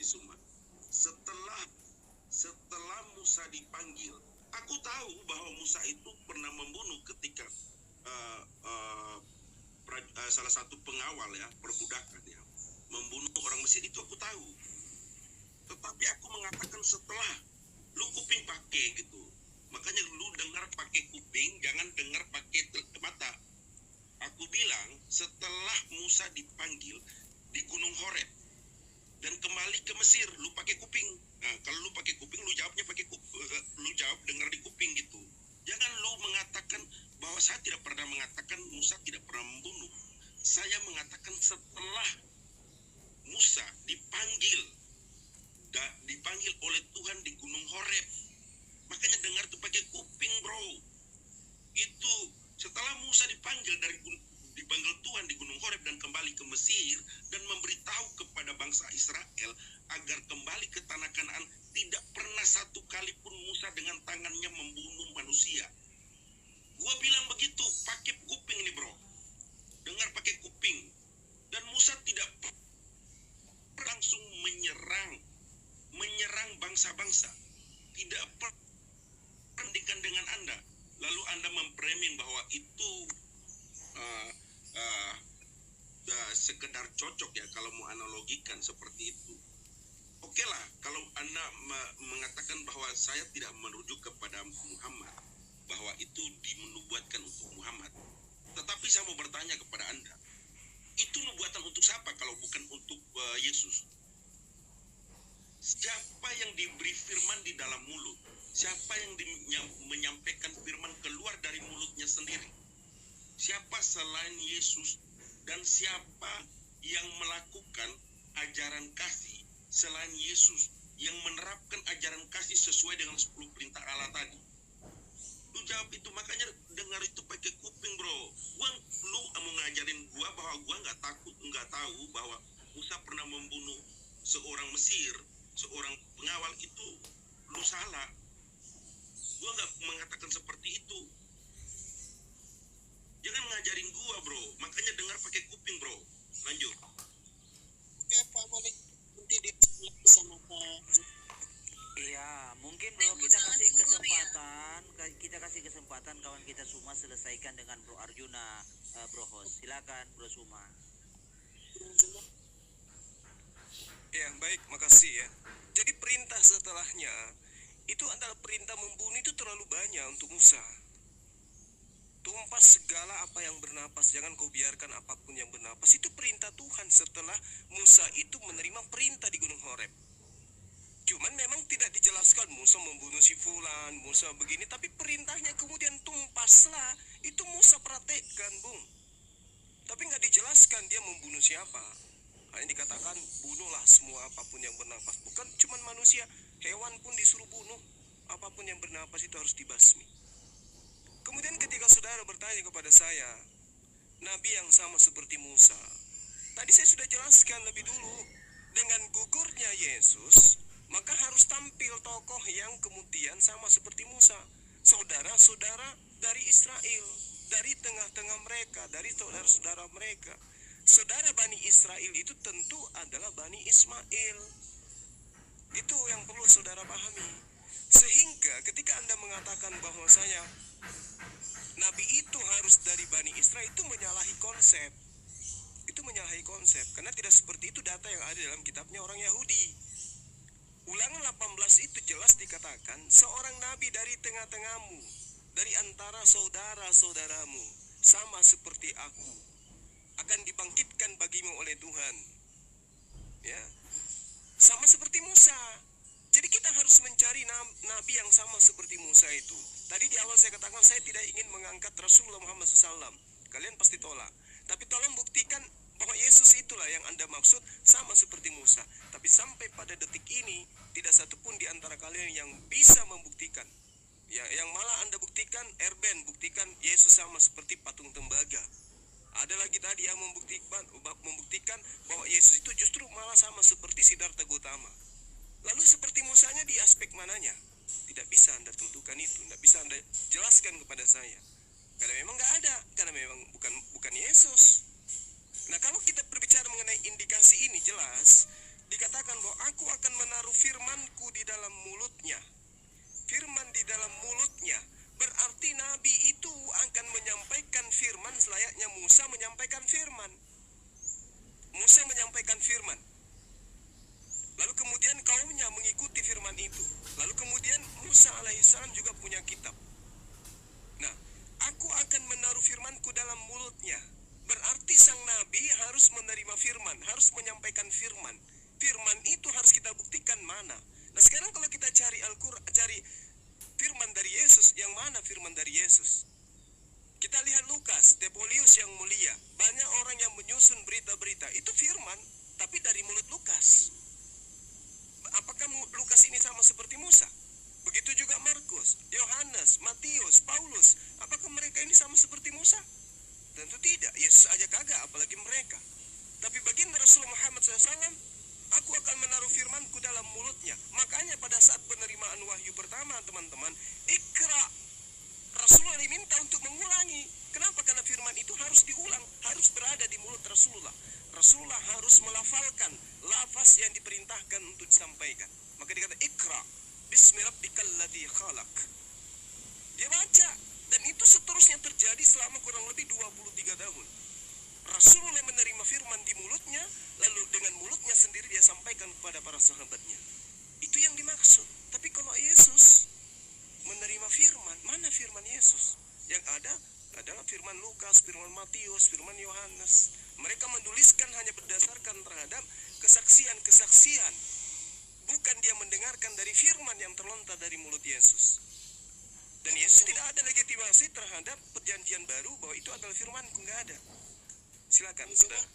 Suma. Setelah setelah Musa dipanggil, aku tahu bahwa Musa itu pernah membunuh ketika salah satu pengawal ya, perbudakan ya, membunuh orang Mesir, itu aku tahu. Tetapi aku mengatakan setelah lu kuping pakai gitu. Makanya lu dengar pakai kuping, jangan dengar pakai mata. Aku bilang setelah Musa dipanggil di Gunung Horeb dan kembali ke Mesir, lu pakai kuping. Nah, kalau lu pakai kuping, lu jawabnya pakai lu jawab dengar di kuping gitu. Jangan lu mengatakan bahwa saya tidak pernah mengatakan Musa tidak pernah membunuh. Saya mengatakan setelah Musa dipanggil oleh Tuhan di Gunung Horeb. Makanya dengar tuh pakai kuping, bro. Itu setelah Musa dipanggil Tuhan di Gunung Horeb dan kembali ke Mesir dan memberitahu kepada bangsa Israel agar kembali ke tanah Kanaan, tidak pernah satu kali pun Musa dengan tangannya membunuh manusia. Gua bilang begitu, pakai kuping nih, bro. Dengar pakai kuping. Dan Musa tidak langsung menyerang bangsa-bangsa. Tidak perbandingkan dengan Anda. Lalu Anda memframing bahwa itu sekedar cocok ya kalau mau analogikan seperti itu. Oke lah, kalau Anda mengatakan bahwa saya tidak merujuk kepada Muhammad, bahwa itu dinubuatkan untuk Muhammad. Tetapi saya mau bertanya kepada Anda, itu nubuatan untuk siapa kalau bukan untuk Yesus? Siapa yang diberi firman di dalam mulut? Siapa yang menyampaikan firman keluar dari mulutnya sendiri? Siapa selain Yesus? Dan siapa yang melakukan ajaran kasih selain Yesus, yang menerapkan ajaran kasih sesuai dengan 10 perintah Allah tadi? Lu jawab itu. Makanya dengar itu pakai kuping, bro. Lu mau ngajarin gua bahwa gua nggak tahu bahwa Musa pernah membunuh seorang Mesir, seorang pengawal, itu lu salah. Gua nggak mengatakan seperti itu. Jangan ngajarin gua, bro. Makanya dengar pakai kuping, bro. Lanjut. Oke, Pak Malik, nanti dia sama Pak. Iya, mungkin bro kita kasih kesempatan kawan kita Suma selesaikan dengan Bro Arjuna, Bro host. Silakan Bro Suma. Ya, baik, makasih ya. Jadi perintah setelahnya itu adalah perintah membunuh, itu terlalu banyak untuk Musa. Tumpas segala apa yang bernapas, jangan kau biarkan apapun yang bernapas. Itu perintah Tuhan setelah Musa itu menerima perintah di Gunung Horeb. Cuman memang tidak dijelaskan Musa membunuh si fulan, Musa begini, tapi perintahnya kemudian tumpaslah. Itu Musa praktekkan, Bung. Tapi nggak dijelaskan dia membunuh siapa. Hanya dikatakan bunuhlah semua apapun yang bernapas. Bukan cuman manusia, hewan pun disuruh bunuh. Apapun yang bernapas itu harus dibasmi. Kemudian ketika saudara bertanya kepada saya, Nabi yang sama seperti Musa, tadi saya sudah jelaskan lebih dulu. Dengan gugurnya Yesus, maka harus tampil tokoh yang kemudian sama seperti Musa. Saudara-saudara dari Israel, dari tengah-tengah mereka, dari saudara-saudara mereka. Saudara Bani Israel itu tentu adalah Bani Ismail. Itu yang perlu saudara pahami. Sehingga ketika Anda mengatakan bahwasanya Nabi itu harus dari Bani Israel, itu menyalahi konsep. Itu menyalahi konsep. Karena tidak seperti itu data yang ada dalam kitabnya orang Yahudi. Ulangan 18 itu jelas dikatakan, seorang nabi dari tengah-tengahmu, dari antara saudara-saudaramu, sama seperti aku, akan dibangkitkan bagimu oleh Tuhan. Ya, sama seperti Musa. Jadi kita harus mencari nabi yang sama seperti Musa itu. Tadi di awal saya katakan saya tidak ingin mengangkat Rasulullah Muhammad SAW. Kalian pasti tolak. Tapi tolong buktikan bahwa Yesus itulah yang Anda maksud sama seperti Musa. Tapi sampai pada detik ini tidak satupun di antara kalian yang bisa membuktikan. Ya, yang malah Anda buktikan, Erben buktikan Yesus sama seperti patung tembaga. Ada lagi tadi yang membuktikan bahwa Yesus itu justru malah sama seperti Siddhartha Gautama. Lalu seperti Musanya di aspek mananya? Tidak bisa Anda tentukan itu, tidak bisa Anda jelaskan kepada saya. Karena memang nggak ada, karena memang bukan Yesus. Nah, kalau kita berbicara mengenai indikasi ini jelas, dikatakan bahwa aku akan menaruh firmanku di dalam mulutnya. Firman di dalam mulutnya berarti nabi itu akan menyampaikan firman selayaknya Musa menyampaikan firman. Musa menyampaikan firman. Lalu kemudian kaumnya mengikuti firman itu. Lalu kemudian Musa alaihissalam juga punya kitab. Nah, aku akan menaruh firmanku dalam mulutnya. Berarti sang nabi harus menerima firman, harus menyampaikan firman. Firman itu harus kita buktikan mana. Nah, sekarang kalau kita cari Al-Qur'an, cari firman dari Yesus, yang mana firman dari Yesus? Kita lihat Lukas, Tepolius yang mulia. Banyak orang yang menyusun berita-berita. Itu firman, tapi dari mulut Lukas. Apakah Lukas ini sama seperti Musa? Begitu juga Markus, Yohanes, Matius, Paulus. Apakah mereka ini sama seperti Musa? Tentu tidak. Yesus aja kagak, apalagi mereka. Tapi baginda Rasulullah Muhammad SAW, aku akan menaruh firmanku dalam mulutnya. Makanya pada saat penerimaan wahyu pertama, teman-teman, Iqra, Rasulullah diminta untuk mengulangi. Kenapa? Karena firman itu harus diulang, harus berada di mulut Rasulullah. Rasulullah harus melafalkan lafaz yang diperintahkan untuk disampaikan. Maka dikata Iqra, Bismi rabbikal ladzi khalaq. Dia baca, dan itu seterusnya terjadi selama kurang lebih 23 tahun. Rasulullah menerima firman di mulutnya, lalu dengan mulutnya sendiri dia sampaikan kepada para sahabatnya. Itu yang dimaksud. Tapi kalau Yesus menerima firman, mana firman Yesus? Yang ada adalah firman Lukas, firman Matius, firman Yohanes. Mereka menuliskan hanya berdasarkan terhadap kesaksian-kesaksian. Bukan dia mendengarkan dari firman yang terlontar dari mulut Yesus. Dan Yesus tidak ada legitimasi terhadap perjanjian baru bahwa itu adalah firmanku, nggak ada. Silakan, saudara.